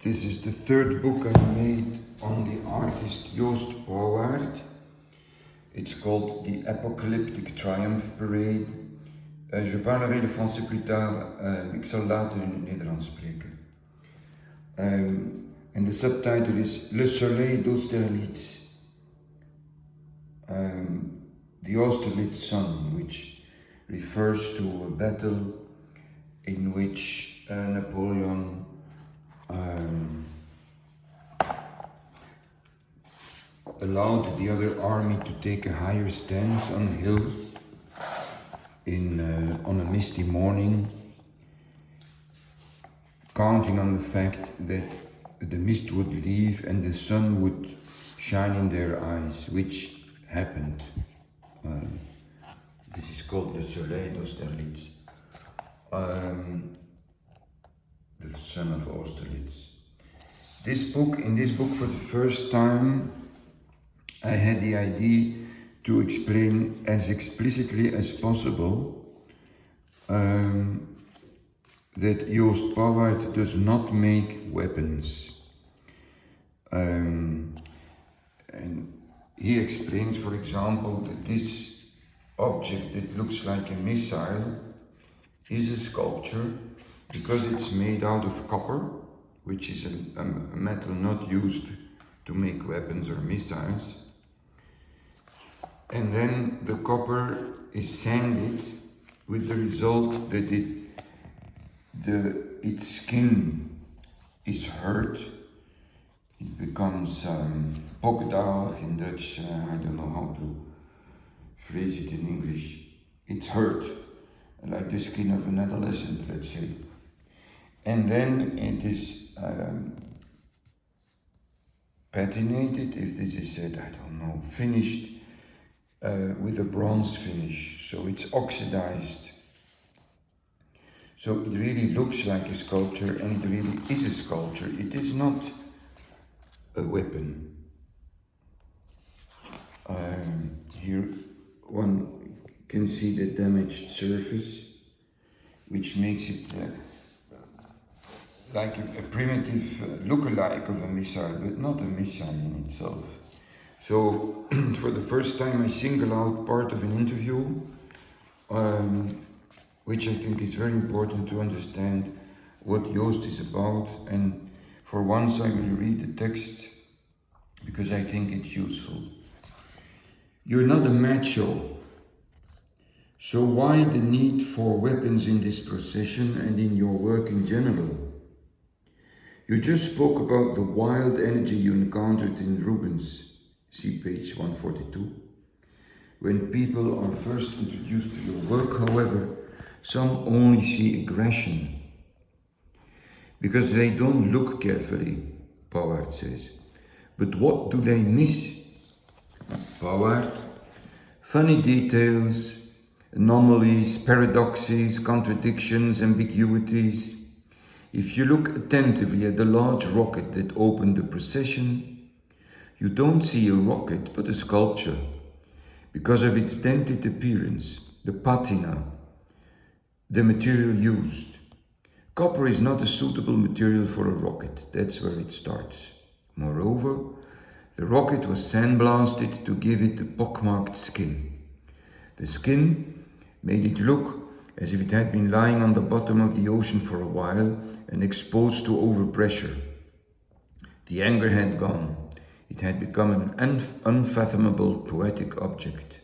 This is the third book I made on the artist Joost Pauwaert. It's called The Apocalyptic Triumph Parade. Je parlerai le français plus tard, ik zal later in het Nederlands spreken. And the subtitle is Le Soleil d'Austerlitz. The Austerlitz sun, which refers to a battle in which Napoleon allowed the other army to take a higher stance on a hill on a misty morning, counting on the fact that the mist would leave and the sun would shine in their eyes, which happened. This is called the Soleil d'Austerlitz, the sun of Austerlitz. In this book, for the first time, I had the idea to explain as explicitly as possible that Joost Pauwaert does not make weapons. And he explains, for example, that this object that looks like a missile is a sculpture because it's made out of copper, which is a metal not used to make weapons or missiles. And then the copper is sanded with the result that its skin is hurt. It becomes pokdalig in Dutch, I don't know how to phrase it in English. It's hurt, like the skin of an adolescent, let's say. And then it is patinated, if this is said, I don't know, finished with a bronze finish, so it's oxidized. So it really looks like a sculpture, and it really is a sculpture. It is not a weapon. Here one can see the damaged surface, which makes it like a primitive look-alike of a missile, but not a missile in itself. So, for the first time, I single out part of an interview, which I think is very important to understand what Joost is about. And for once, I will read the text because I think it's useful. You're not a macho, so why the need for weapons in this procession and in your work in general? You just spoke about the wild energy you encountered in Rubens. See page 142. When people are first introduced to your work, however, some only see aggression because they don't look carefully, Pauwaert says. But what do they miss? Pauwaert, funny details, anomalies, paradoxes, contradictions, ambiguities. If you look attentively at the large rocket that opened the procession, you don't see a rocket, but a sculpture, because of its dented appearance, the patina, the material used. Copper is not a suitable material for a rocket, that's where it starts. Moreover, the rocket was sandblasted to give it a pockmarked skin. The skin made it look as if it had been lying on the bottom of the ocean for a while and exposed to overpressure. The anger had gone. It had become an unfathomable poetic object.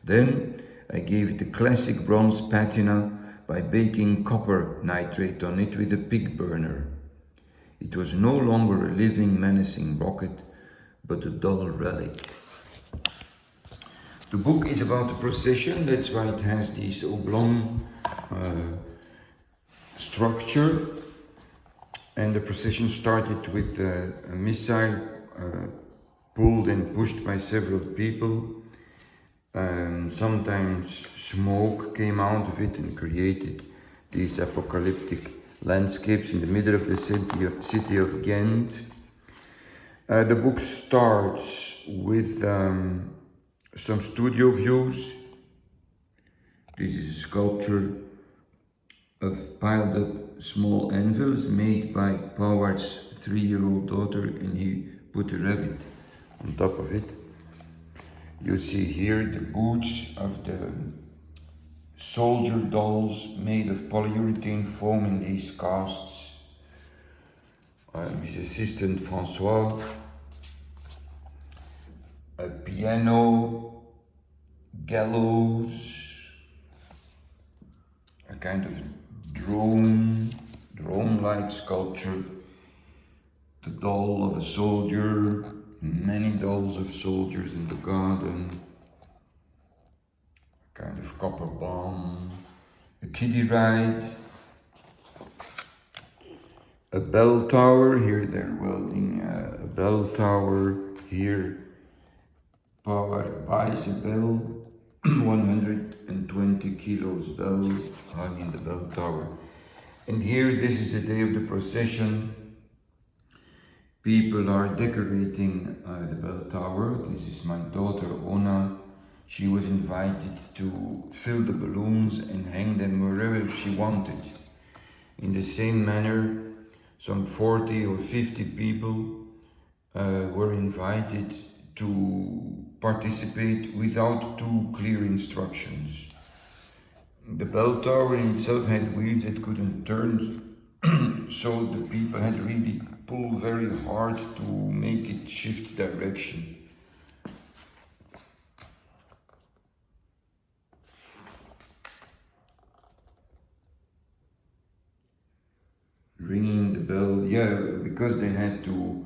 Then I gave it the classic bronze patina by baking copper nitrate on it with a pig burner. It was no longer a living, menacing rocket, but a dull relic. The book is about the procession, that's why it has this oblong structure. And the procession started with a missile pulled and pushed by several people. Sometimes smoke came out of it and created these apocalyptic landscapes in the middle of the city of Ghent. The book starts with some studio views. This is a sculpture of piled up small anvils made by Pauwaert's 3-year-old daughter, and he put a rabbit on top of it. You see here the boots of the soldier dolls made of polyurethane foam in these casts. His assistant Francois. A piano, gallows, a kind of drone-like sculpture, the doll of a soldier, many dolls of soldiers in the garden, a kind of copper bomb, a kiddie ride, a bell tower. Here they're welding a bell tower. Here Pauwaert buys a bell, 120 kilos bell hung in the bell tower. And here, this is the day of the procession. People are decorating the bell tower. This is my daughter Ona. She was invited to fill the balloons and hang them wherever she wanted. In the same manner, some 40 or 50 people were invited to participate without too clear instructions. The bell tower in itself had wheels that couldn't turn, so the people had really pulled very hard to make it shift direction. Ringing the bell, yeah, because they had to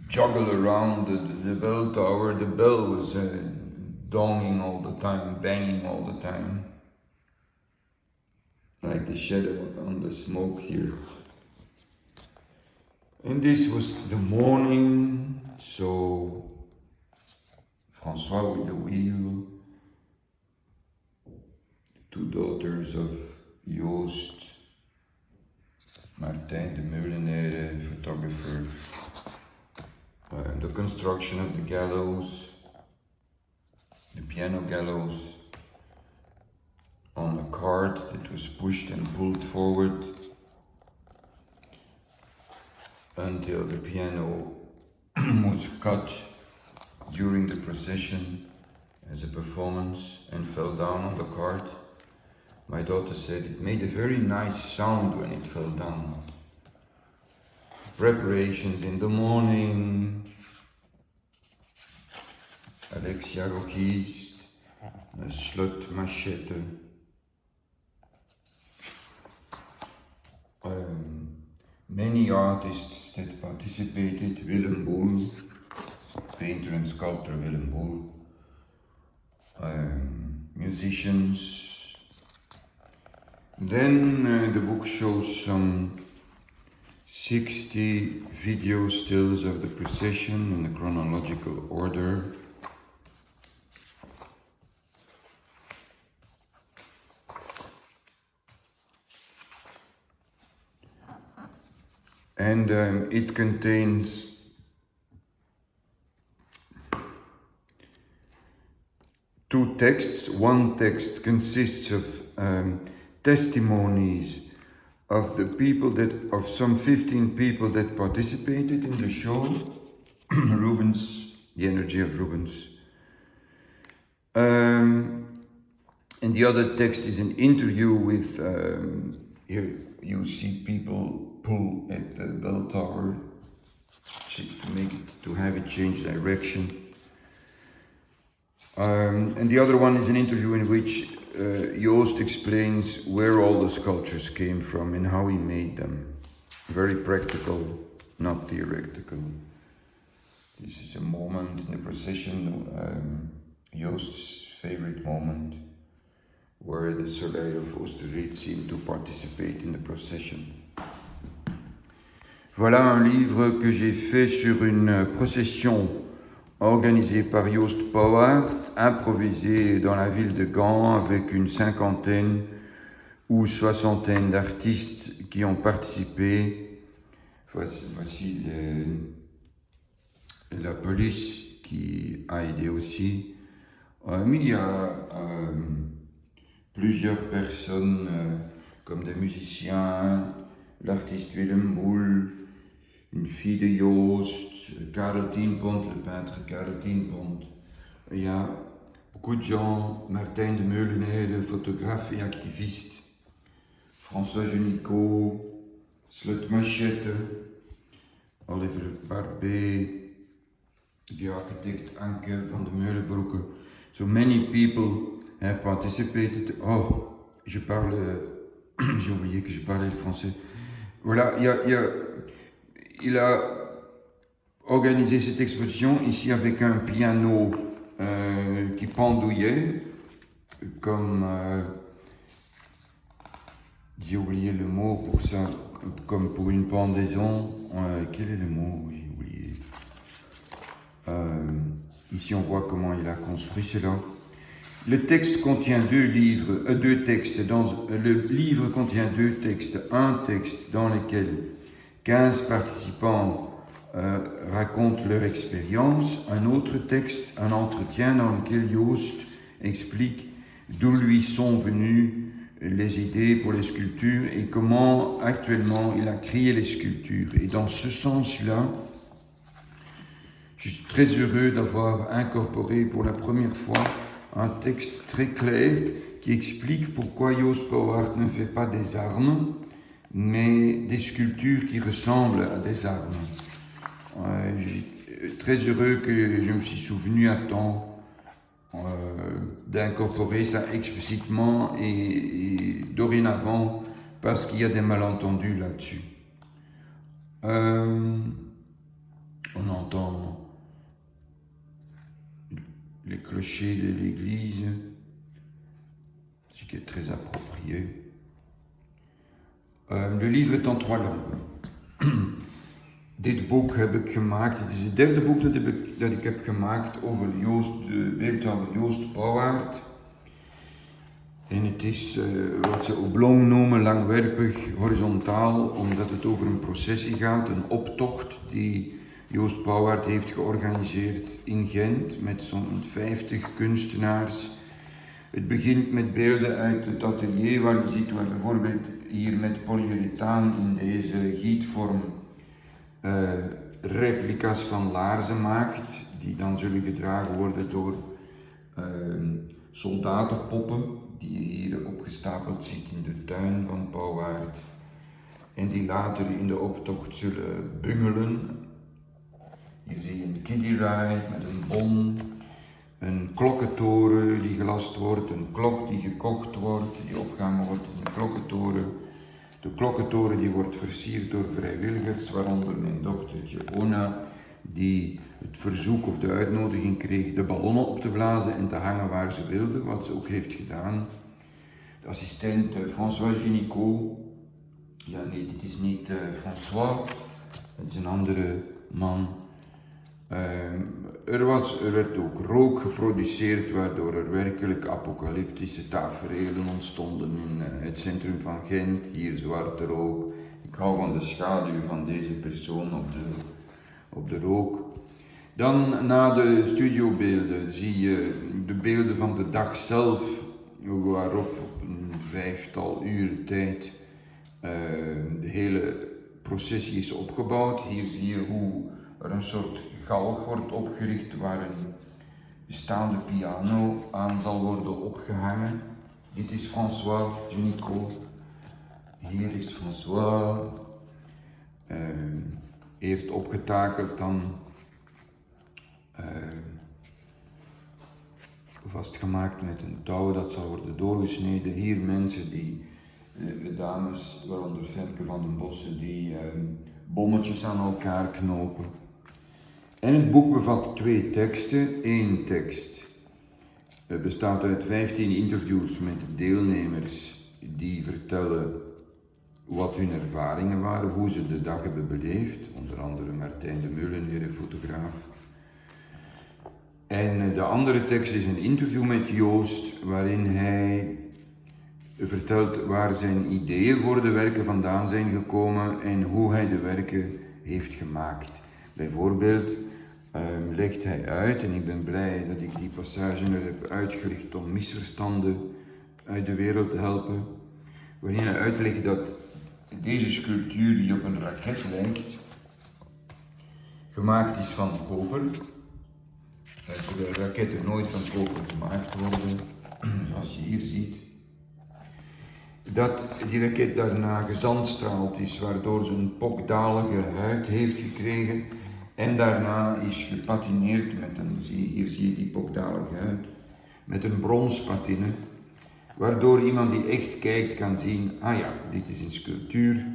juggle around the bell tower. The bell was donging all the time, banging all the time, like the shadow on the smoke here. And this was the morning, so Francois with the wheel, two daughters of Joost, Martin de Meulenaire, photographer, the construction of the gallows, the piano gallows, on a cart that was pushed and pulled forward until the piano was cut during the procession as a performance and fell down on the cart. My daughter said it made a very nice sound when it fell down. Preparations in the morning. Alexia Rockist, a slot machete. Many artists that participated, Willem Boel, painter and sculptor Willem Boel, musicians. Then the book shows some 60 video stills of the procession in a chronological order. And it contains two texts. One text consists of testimonies of the people of some 15 people that participated in the show. Rubens, the energy of Rubens. And the other text is an interview with, here you see people pull at the bell tower to have it change direction. And the other one is an interview in which Joost explains where all the sculptures came from and how he made them. Very practical, not theoretical. This is a moment in the procession, Joost's favorite moment, where the Soleil of Oosterried seemed to participate in the procession. Voilà un livre que j'ai fait sur une procession organisée par Joost Pauwaert, improvisée dans la ville de Gand avec une cinquantaine ou soixantaine d'artistes qui ont participé. Voici la police qui a aidé aussi. Mais il y a plusieurs personnes comme des musiciens, l'artiste Willem Boel, une fille de Joost, Karel Tienpont, le peintre Karel Tienpont. Il y a beaucoup de gens, Martin de Meulenaire, photographe et activiste, François Genicot, Slut Machette, Oliver Barbet, the architect Anke van de Meulenbroeke. So many people have participated. Oh, j'ai oublié que je parlais le français. Voilà, il a organisé cette exposition ici avec un piano qui pendouillait, comme j'ai oublié le mot pour ça, comme pour une pendaison. Quel est le mot? J'ai oublié. Ici on voit comment il a construit cela. Le texte contient deux textes. Le livre contient deux textes. Un texte dans lequel 15 participants racontent leur expérience. Un autre texte, un entretien dans lequel Joost explique d'où lui sont venues les idées pour les sculptures et comment actuellement il a créé les sculptures. Et dans ce sens-là, je suis très heureux d'avoir incorporé pour la première fois un texte très clair qui explique pourquoi Joost Pauwaert ne fait pas des armes, mais des sculptures qui ressemblent à des armes. Je suis très heureux que je me suis souvenu à temps d'incorporer ça explicitement et dorénavant parce qu'il y a des malentendus là-dessus. On entend les clochers de l'église, ce qui est très approprié. Le livre est en 3 langues. Dit boek heb ik gemaakt, het is het derde boek dat ik heb gemaakt over de beeldhouwer Joost Pauwaert. En het is wat ze oblong noemen, langwerpig, horizontaal, omdat het over een processie gaat, een optocht die Joost Pauwaert heeft georganiseerd in Gent met zo'n 50 kunstenaars. Het begint met beelden uit het atelier waar je ziet hoe hij bijvoorbeeld hier met polyurethaan in deze gietvorm replica's van laarzen maakt, die dan zullen gedragen worden door soldatenpoppen, die je hier opgestapeld ziet in de tuin van Pauwaert. En die later in de optocht zullen bungelen. Hier zie je een kiddie ride met een bon, een klokkentoren die gelast wordt, een klok die gekocht wordt, die opgehangen wordt in de klokkentoren. De klokkentoren die wordt versierd door vrijwilligers, waaronder mijn dochtertje Ona, die het verzoek of de uitnodiging kreeg de ballonnen op te blazen en te hangen waar ze wilde, wat ze ook heeft gedaan. De assistent François Genicot, ja nee, dit is niet François, het is een andere man. Er werd ook rook geproduceerd, waardoor er werkelijk apocalyptische taferelen ontstonden in het centrum van Gent. Hier zwarte rook. Ik hou van de schaduw van deze persoon op de rook. Dan na de studiobeelden zie je de beelden van de dag zelf, waarop op een 5-tal uren tijd de hele processie is opgebouwd. Hier zie je hoe er een soort galg wordt opgericht waar een bestaande piano aan zal worden opgehangen. Dit is François Genicot. Hier is François. Eerst opgetakeld, dan vastgemaakt met een touw dat zal worden doorgesneden. Hier mensen die, dames, waaronder Femke van den Bossen, die bommetjes aan elkaar knopen. En het boek bevat 2 teksten. 1 tekst bestaat uit 15 interviews met deelnemers die vertellen wat hun ervaringen waren, hoe ze de dag hebben beleefd. Onder andere Martijn de Meulenaire, fotograaf. En de andere tekst is een interview met Joost, waarin hij vertelt waar zijn ideeën voor de werken vandaan zijn gekomen en hoe hij de werken heeft gemaakt. Bijvoorbeeld legt hij uit, en ik ben blij dat ik die passage er heb uitgelicht om misverstanden uit de wereld te helpen, waarin hij uitlegt dat deze sculptuur die op een raket lijkt, gemaakt is van koper, terwijl raketten nooit van koper gemaakt worden, zoals je hier ziet. Dat die raket daarna gezandstraald is, waardoor ze een pokdalige huid heeft gekregen en daarna is gepatineerd met een, hier zie je die pokdalige huid, met een bronspatine, waardoor iemand die echt kijkt kan zien, ah ja, dit is een sculptuur,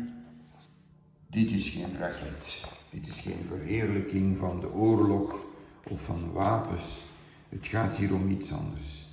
dit is geen raket, dit is geen verheerlijking van de oorlog of van wapens, het gaat hier om iets anders.